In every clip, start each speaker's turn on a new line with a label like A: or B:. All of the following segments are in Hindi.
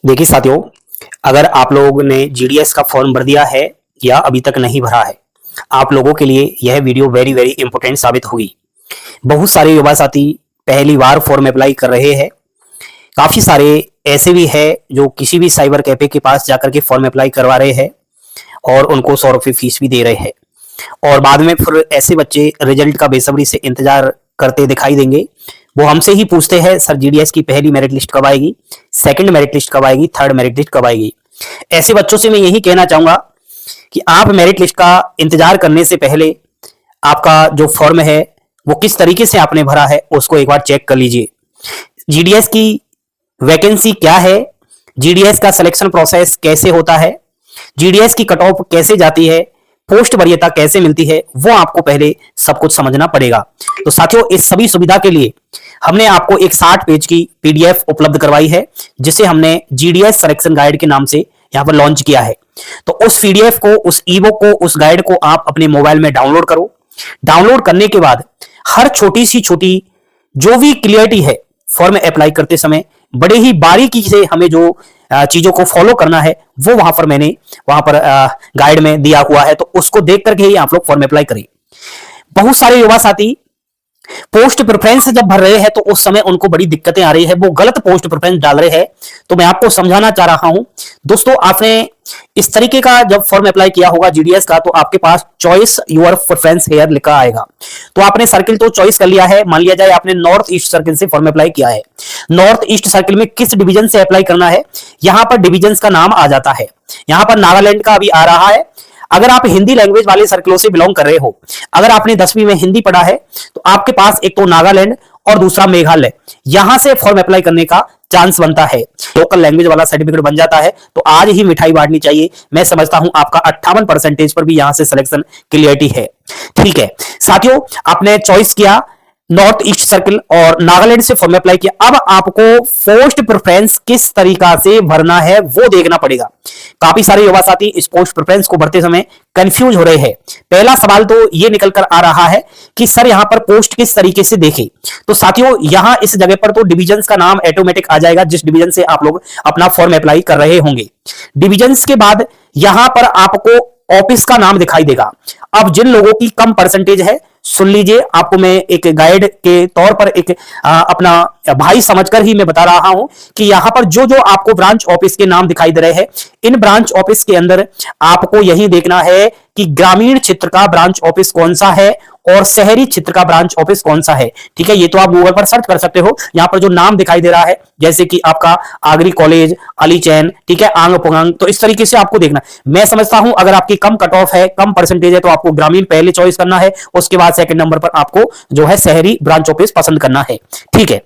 A: देखिए साथियों, अगर आप लोगों ने जीडीएस का फॉर्म भर दिया है या अभी तक नहीं भरा है, आप लोगों के लिए यह वीडियो वेरी वेरी इंपॉर्टेंट साबित होगी। बहुत सारे युवा साथी पहली बार फॉर्म अप्लाई कर रहे हैं। काफी सारे ऐसे भी हैं जो किसी भी साइबर कैफे के पास जाकर के फॉर्म अप्लाई करवा रहे हैं और उनको 100 रुपये फीस भी दे रहे हैं, और बाद में फिर ऐसे बच्चे रिजल्ट का बेसब्री से इंतजार करते दिखाई देंगे। वो हमसे ही पूछते हैं, सर जीडीएस की पहली मेरिट लिस्ट कब आएगी, सेकंड मेरिट लिस्ट कब आएगी, थर्ड मेरिट लिस्ट कब आएगी। ऐसे बच्चों से मैं यही कहना चाहूंगा कि आप मेरिट लिस्ट का इंतजार करने से पहले आपका जो फॉर्म है वो किस तरीके से आपने भरा है उसको एक बार चेक कर लीजिए। जीडीएस की वैकेंसी क्या है, जीडीएस का सिलेक्शन प्रोसेस कैसे होता है, जीडीएस की कट ऑफ कैसे जाती है, पोस्ट वरीयता कैसे मिलती है, वो आपको पहले सब कुछ समझना पड़ेगा। तो साथियों, इस सभी सुविधा के लिए हमने आपको एक 60 पेज की पीडीएफ उपलब्ध करवाई है, जिसे हमने जीडीएस सिलेक्शन गाइड के नाम से यहां पर लॉन्च किया है। तो उस पीडीएफ को, उस ईबुक को, उस गाइड को आप अपने मोबाइल में डाउनलोड करो। डाउनलोड करने के बाद हर छोटी सी छोटी जो भी क्लियरिटी है फॉर्म अप्लाई करते समय, बड़े ही बारीकी से हमें जो चीजों को फॉलो करना है वो मैंने वहां पर गाइड में दिया हुआ है। तो उसको देख करके ही आप लोग फॉर्म अप्लाई करें। बहुत सारे युवा साथी पोस्ट प्रेफरेंस जब भर रहे हैं तो उस समय उनको बड़ी दिक्कतें आ रही है, वो गलत पोस्ट प्रेफरेंस डाल रहे हैं। तो मैं आपको समझाना चाह रहा हूं दोस्तों, आपने इस तरीके का जब फॉर्म अप्लाई किया होगा जीडीएस का, तो आपके पास चॉइस योर प्रेफरेंस हेयर लिखा आएगा। तो आपने सर्किल तो चॉइस कर लिया है। मान लिया जाए आपने नॉर्थ ईस्ट सर्किल से फॉर्म अप्लाई किया है। नॉर्थ ईस्ट सर्किल में किस डिवीजन से अप्लाई करना है, यहां पर डिवीजन का नाम आ जाता है। यहां पर नागालैंड का अभी आ रहा है। अगर आप हिंदी लैंग्वेज वाले सर्कलों से बिलोंग कर रहे हो, अगर आपने 10वीं में हिंदी पढ़ा है, तो आपके पास एक तो नागालैंड और दूसरा मेघालय, यहां से फॉर्म अप्लाई करने का चांस बनता है। लोकल लैंग्वेज वाला सर्टिफिकेट बन जाता है। तो आज ही मिठाई बांटनी चाहिए। मैं समझता हूं आपका 58% पर भी यहां से सिलेक्शन क्लियरिटी है। ठीक है साथियों, आपने चॉइस किया नॉर्थ ईस्ट सर्किल और नागालैंड से फॉर्म अप्लाई किया। अब आपको पोस्ट प्रेफरेंस किस तरीका से भरना है वो देखना पड़ेगा। काफी सारे युवा साथी इस पोस्ट प्रेफरेंस को भरते समय कंफ्यूज हो रहे हैं। पहला सवाल तो ये निकल कर आ रहा है कि सर यहां पर पोस्ट किस तरीके से देखें। तो साथियों, यहां इस जगह पर तो डिविजन का नाम ऑटोमेटिक आ जाएगा, जिस डिवीजन से आप लोग अपना फॉर्म अप्लाई कर रहे होंगे। डिविजन के बाद यहां पर आपको ऑफिस का नाम दिखाई देगा। अब जिन लोगों की कम परसेंटेज है, सुन लीजिए, आपको मैं एक गाइड के तौर पर एक अपना भाई समझकर ही मैं बता रहा हूं कि यहां पर जो जो आपको ब्रांच ऑफिस के नाम दिखाई दे रहे हैं, इन ब्रांच ऑफिस के अंदर आपको यही देखना है कि ग्रामीण क्षेत्र का ब्रांच ऑफिस कौन सा है और शहरी क्षेत्र का ब्रांच ऑफिस कौन सा है। ठीक है, ये तो आप गूगल पर सर्च कर सकते हो। यहां पर जो नाम दिखाई दे रहा है, जैसे कि आपका आगरी कॉलेज, अली चैन, ठीक है, आंग पुंगांग, तो इस तरीके से आपको देखना। मैं समझता हूं अगर आपकी कम कट ऑफ है, कम परसेंटेज है, तो आपको ग्रामीण पहले चॉइस करना है, उसके बाद सेकंड नंबर पर आपको जो है शहरी ब्रांच ऑफिस पसंद करना है। ठीक है,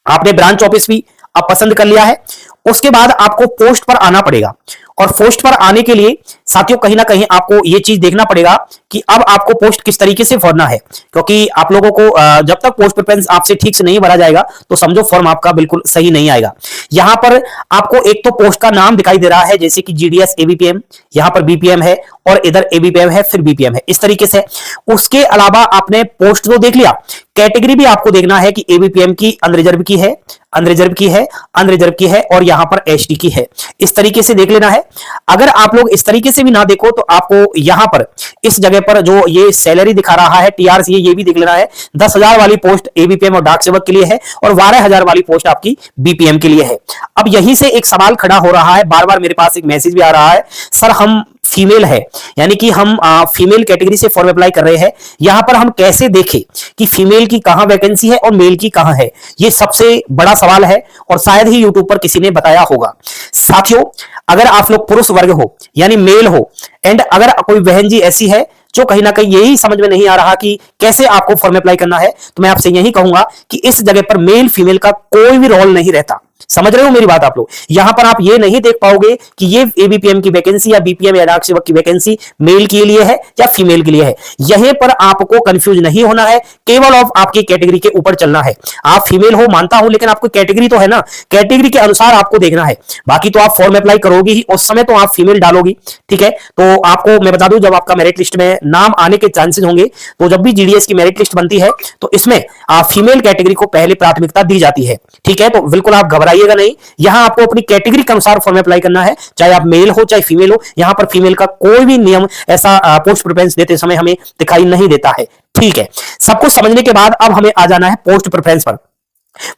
A: आपने ब्रांच ऑफिस भी अब पसंद कर लिया है। उसके बाद आपको पोस्ट पर आना पड़ेगा, और पोस्ट पर आने के लिए साथियों कहीं ना कहीं आपको यह चीज देखना पड़ेगा कि अब आपको पोस्ट किस तरीके से भरना है। क्योंकि आप लोगों को जब तक पोस्ट प्रेफरेंस आपसे ठीक से नहीं भरा जाएगा तो समझो फॉर्म आपका बिल्कुल सही नहीं आएगा। यहां पर आपको एक तो पोस्ट का नाम दिखाई दे रहा है, जैसे कि जीडीएस एबीपीएम, यहां पर बीपीएम है और इधर एबीपीएम है, फिर बीपीएम है, इस तरीके से। उसके अलावा आपने पोस्ट तो देख लिया, कैटेगरी भी आपको देखना है कि एबीपीएम की अनरिजर्व की है, अनरिजर्व की है, अनरिजर्व की है, और यहां पर एसटी की है। इस तरीके से देख लेना है। अगर आप लोग इस तरीके से भी ना देखो तो आपको यहां पर इस जगह पर जो ये सैलरी दिखा रहा है टीआरसी, ये भी देख लेना है। 10,000 वाली पोस्ट एबीपीएम और डाक सेवक के लिए है, और 12,000 वाली पोस्ट आपकी बीपीएम के लिए है। अब यहीं से एक सवाल खड़ा हो रहा है, बार बार मेरे पास एक मैसेज भी आ रहा है, सर हम फीमेल है, यानी कि हम फीमेल कैटेगरी से फॉर्म अप्लाई कर रहे हैं, यहां पर हम कैसे देखें कि फीमेल की कहां वैकेंसी है और मेल की कहां है। ये सबसे बड़ा सवाल है, और शायद ही यूट्यूब पर किसी ने बताया होगा। साथियों, अगर आप लोग पुरुष वर्ग हो यानी मेल हो, एंड अगर कोई बहन जी ऐसी है जो कहीं ना कहीं यही समझ में नहीं आ रहा कि कैसे आपको फॉर्म अप्लाई करना है, तो मैं आपसे यही कहूंगा कि इस जगह पर मेल फीमेल का कोई भी रोल नहीं रहता। समझ रहे हो मेरी बात आप लोग? यहां पर आप ये नहीं देख पाओगे कि ये एबीपीएम की वैकेंसी या बीपीएम या डाक सेवक की वैकेंसी मेल के लिए है या फीमेल के लिए है। यहीं पर आपको कंफ्यूज नहीं होना है, केवल ऑफ आपकी कैटेगरी के ऊपर चलना है। आप फीमेल हो मानता हूं, लेकिन आपको कैटेगरी तो है ना, कैटेगरी के अनुसार आपको देखना है। बाकी तो आप फॉर्म अप्लाई करोगी ही, उस समय तो आप फीमेल डालोगी। ठीक है, तो आपको मैं बता दूं, जब आपका मेरिट लिस्ट में नाम आने के चांसेस होंगे, तो जब भी जीडीएस की मेरिट लिस्ट बनती है तो इसमें फीमेल कैटेगरी को पहले प्राथमिकता दी जाती है। ठीक है, तो बिल्कुल आप घबरा घबराइएगा नहीं, यहां आपको अपनी कैटेगरी के अनुसार फॉर्म अप्लाई करना है, चाहे आप मेल हो चाहे फीमेल हो। यहां पर फीमेल का कोई भी नियम ऐसा पोस्ट प्रेफरेंस देते समय हमें दिखाई नहीं देता है। ठीक है, सबको समझने के बाद अब हमें आ जाना है पोस्ट प्रेफरेंस पर।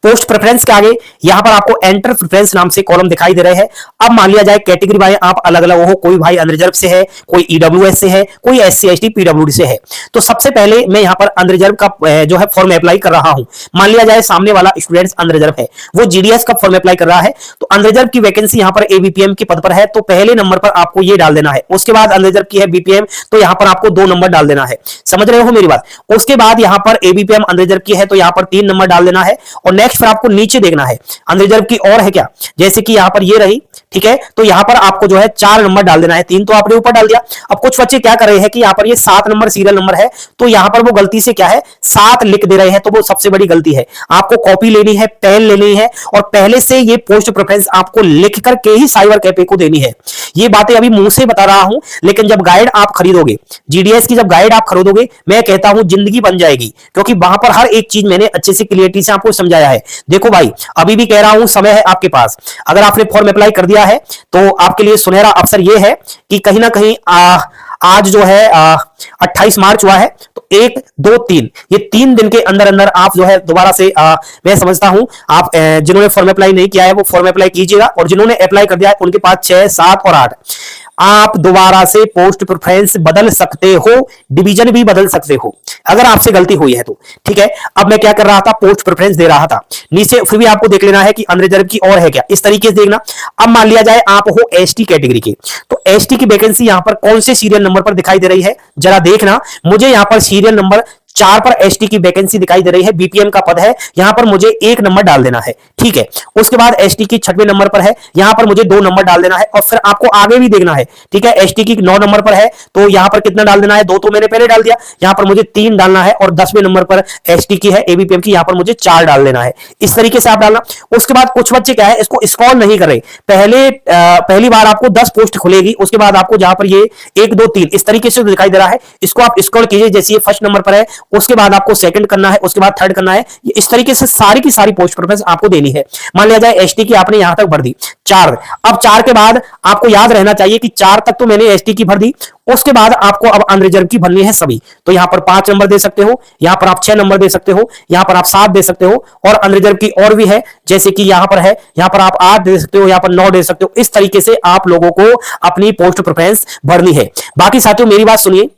A: पोस्ट प्रेफरेंस के आगे यहां पर आपको एंटर प्रेफरेंस नाम से कॉलम दिखाई दे रहे हैं। अब मान लिया जाए कैटेगरी भाई आप अलग अलग हो, कोई भाई अनरिजर्व से है, कोई ईडब्ल्यूएस से है, कोई एससी एसटी पीडब्ल्यूडी से है। तो सबसे पहले मैं यहां पर अनरिजर्व का जो है फॉर्म अप्लाई कर रहा हूं। मान लिया जाए सामने वाला स्टूडेंट अनरिजर्व है, वो जीडीएस का फॉर्म अप्लाई कर रहा है, तो अनरिजर्व की वैकेंसी यहां पर एबीपीएम के पद पर है, तो पहले नंबर पर आपको ये डाल देना है। उसके बाद अनरिजर्व की है बीपीएम, तो यहां पर आपको 2 नंबर डाल देना है। समझ रहे हो मेरी बात? उसके बाद यहां पर एबीपीएम अनरिजर्व की है, तो यहां पर 3 नंबर डाल देना है। और नेक्स्ट फिर आपको नीचे देखना है अनरिजर्व की और है क्या, जैसे कि यहां पर ये रही, ठीक है, तो यहां पर आपको जो है 4 नंबर डाल देना है। 3 तो आपने ऊपर डाल दिया। अब कुछ बच्चे क्या कर रहे हैं कि यहां पर ये 7 नंबर सीरियल नंबर है, तो यहां पर वो गलती से क्या है 7 लिख दे रहे हैं, तो वो सबसे बड़ी गलती है। आपको कॉपी लेनी है, पेन लेनी है, और पहले से ये पोस्ट प्रेफरेंस आपको लिख करके ही साइबर कैफे को देनी है। ये बातें अभी मुंह से बता रहा हूं, लेकिन जब गाइड आप खरीदोगे, जीडीएस की जब गाइड आप खरीदोगे, मैं कहता हूं जिंदगी बन जाएगी, क्योंकि वहां पर हर एक चीज मैंने अच्छे से क्लियरिटी से आपको समझाया है। देखो भाई, अभी भी कह रहा हूं, समय है आपके पास। अगर आपने फॉर्म अप्लाई कर दिया है तो आपके लिए सुनहरा अवसर यह है कि कहीं ना कहीं आज जो है 28 मार्च हुआ है, तो 1 2 3 ये 3 दिन के अंदर अंदर आप जो है दोबारा से मैं समझता हूं आप जिन्होंने फॉर्म अप्लाई नहीं किया है वो फॉर्म अप्लाई कीजिएगा, और जिन्होंने अप्लाई कर दिया है उनके पास 6 7 और 8 आप दोबारा से पोस्ट प्रेफरेंस बदल सकते हो, डिवीजन भी बदल सकते हो अगर आपसे गलती हुई है तो। ठीक है, अब मैं क्या कर रहा था, पोस्ट प्रेफरेंस दे रहा था, नीचे फिर भी आपको देख लेना है कि अनरिजर्व की और है क्या, इस तरीके से देखना। अब मान लिया जाए आप हो एसटी कैटेगरी के, तो एसटी की वैकेंसी यहां पर कौन से सीरियल नंबर पर दिखाई दे रही है जरा देखना। मुझे यहां पर सीरियल नंबर 4 पर एसटी की वैकेंसी दिखाई दे रही है, बीपीएम का पद है, यहां पर मुझे 1 नंबर डाल देना है। ठीक है, उसके बाद एसटी की 6वें नंबर पर है, यहां पर मुझे 2 नंबर डाल देना है, और फिर आपको आगे भी देखना है। ठीक है, एसटी की 9 नंबर पर है, तो यहां पर कितना डाल देना है, 2 तो मैंने पहले डाल दिया, यहां पर मुझे 3 डालना है, और 10वें नंबर पर एसटी की है एबीपीएम की, यहां पर मुझे 4 डाल देना है। इस तरीके से आप डालना। उसके बाद कुछ बच्चे क्या है, इसको स्क्रॉल नहीं कर रहे, पहली बार आपको 10 पोस्ट खुलेगी, उसके बाद आपको जहां पर ये 1 2 3 इस तरीके से दिखाई दे रहा है, इसको आप स्क्रॉल कीजिए। जैसे ये फर्स्ट नंबर पर है, उसके बाद आपको सेकंड करना है, उसके बाद थर्ड करना है, इस तरीके से सारी की सारी पोस्ट प्रेफरेंस आपको देनी है। मान लिया जाए एसटी की आपने यहां तक भर दी 4, अब 4 के बाद आपको याद रहना चाहिए कि 4 तक तो मैंने एसटी की भर दी, उसके बाद आपको अब अनरिजर्व की भरनी है सभी। तो यहां पर 5 नंबर दे सकते हो, यहां पर आप 6 नंबर दे सकते हो, यहां पर आप 7 दे सकते हो, और अनरिजर्व की और भी है, जैसे कि यहां पर है, यहां पर आप 8 दे सकते हो, यहां पर 9 दे सकते हो। इस तरीके से आप लोगों को अपनी पोस्ट प्रेफरेंस भरनी है। बाकी साथियों मेरी बात सुनिए,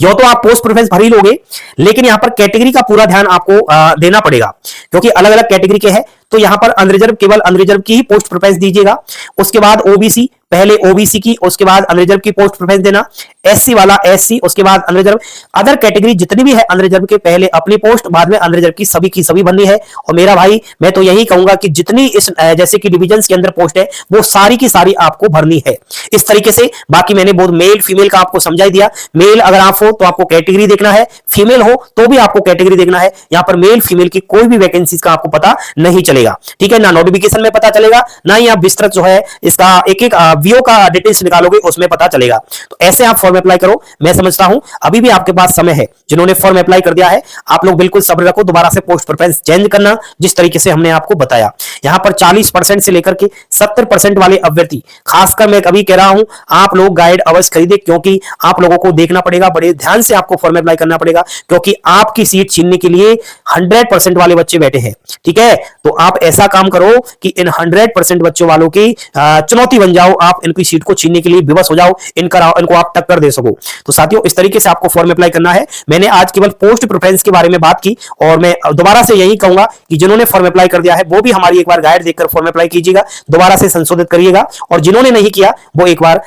A: यो तो आप पोस्ट प्रेफरेंस भर ही लोगे, लेकिन यहां पर कैटेगरी का पूरा ध्यान आपको देना पड़ेगा, क्योंकि अलग अलग कैटेगरी के हैं। तो यहां पर अनरिजर्व, केवल अनरिजर्व की ही पोस्ट प्रेफरेंस दीजिएगा। उसके बाद ओबीसी, पहले ओबीसी की, उसके बाद अनरिजर्व की पोस्ट प्रेफरेंस देना। एससी वाला एससी, उसके बाद अनरिजर्व। अदर कैटेगरी जितनी भी है अनरिजर्व के, पहले अपनी पोस्ट, बाद में अनरिजर्व की सभी बननी है। और मेरा भाई मैं तो यही कहूंगा कि जितनी इस जैसे कि डिविजन के अंदर पोस्ट है वो सारी की सारी आपको भरनी है इस तरीके से। बाकी मैंने बहुत मेल फीमेल का आपको समझा दिया। मेल अगर आप हो तो आपको कैटेगरी देखना है, फीमेल हो तो भी आपको कैटेगरी देखना है। यहां पर मेल फीमेल की कोई भी वैकेंसी का आपको पता नहीं चलेगा। ठीक है, ना नोटिफिकेशन में पता चलेगा, ना ही आप विस्तृत जो है इसका एक एक वीओ का डिटेल्स निकालोगे उसमें पता चलेगा। तो ऐसे आप फॉर्म अप्लाई करो। मैं समझता हूं अभी भी आपके पास समय है, जिन्होंने फॉर्म अप्लाई कर दिया है आप लोग बिल्कुल सब्र रखो, दोबारा से पोस्ट प्रेफरेंस चेंज करना जिस तरीके से हमने आपको बताया। यहां पर 40% से लेकर के 70% वाले अभ्यर्थी, खासकर मैं कभी कह रहा हूं आप लोग गाइड अवश्य खरीदे, क्योंकि आप लोगों को देखना पड़ेगा, बड़े ध्यान से आपको फॉर्म अप्लाई करना पड़ेगा, क्योंकि आपकी सीट छीनने के लिए 100% वाले बच्चे बैठे हैं। ठीक है, तो आप ऐसा काम करो कि इन 100% बच्चों वालों की चुनौती बन जाओ, आप इनकी सीट को छीनने के लिए विवश हो जाओ, इनको आप टक्कर दे सको। तो साथियों इस तरीके से आपको फॉर्म अप्लाई करना है। मैंने आज केवल पोस्ट प्रेफरेंस के बारे में बात की, और मैं दोबारा से यही कहूंगा कि जिन्होंने फॉर्म अप्लाई कर दिया है वो भी हमारी एक बार गाइड देखकर फॉर्म अप्लाई कीजिएगा, दोबारा से संशोधित करिएगा, और जिन्होंने नहीं किया वो एक बार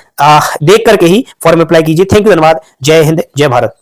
A: देख करके ही फॉर्म अप्लाई कीजिए। थैंक यू, धन्यवाद। जय हिंद, जय भारत।